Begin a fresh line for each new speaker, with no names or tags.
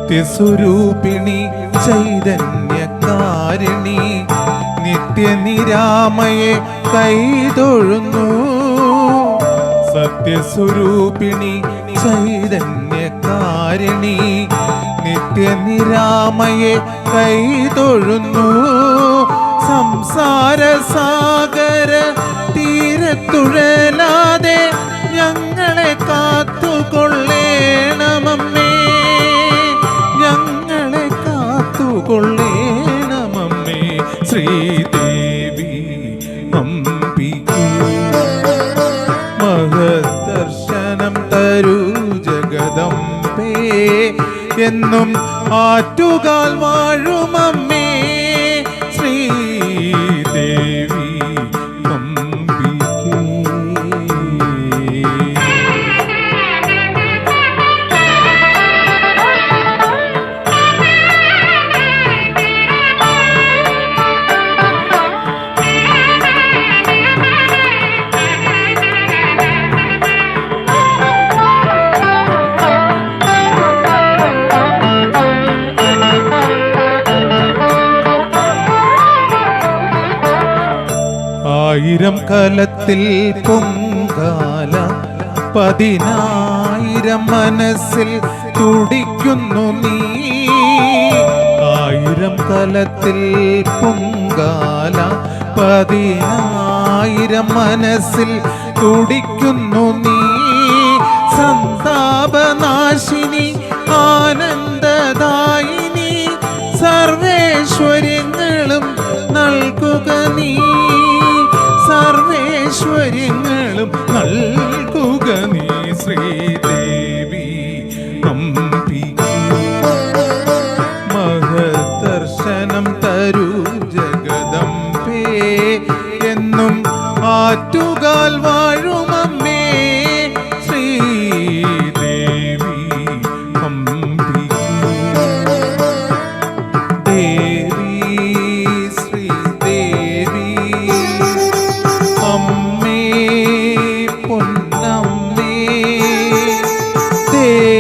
സത്യസ്വരൂപിണി ചൈതന്യകാരിണി നിത്യനിരാമയെ കൈതൊഴുന്നു. സത്യസ്വരൂപിണി ചൈതന്യകാരിണി നിത്യനിരാമയെ കൈതൊഴുന്നു. സംസാരസാഗര തീരത്തുഴലാതെ ഞങ്ങളെ കാത്തുകൊള്ളേണമമ്മേ, ഞങ്ങളെ കാത്തുകൊള്ളേണമമ്മേ. ശ്രീദേവി അംബികേ മഹദർശനം തരൂ ജഗദംബേ, എന്നും ആറ്റുകാൽ വാഴുമമ്മേ. ശ്രീദേവി അംബികേ. ആയിരം കലത്തിൽ പൊങ്കാല 10,000 മനസ്സിൽ തുടിക്കുന്നു നീ. ആയിരം കലത്തിൽ പൊങ്കാല 10,000 മനസ്സിൽ തുടിക്കുന്നു നീ. സന്താപനാശിനി ആനന്ദദായിനി സർവേശ്വര്യങ്ങളും നൽകുക നീ, സർവേശ്വര്യങ്ങളും നൽകുക നീ. ശ്രീദേവി അംബികേ മഹദർശനം തരൂ ജഗദംബേ, എന്നും ആറ്റുകാൽ വാഴുമമ്മേ. ശ്രീദേവി അംബികേ. ദേവി ശ്രീദേവി അമ്മേ പൊന്നമ്മേ, ദേവി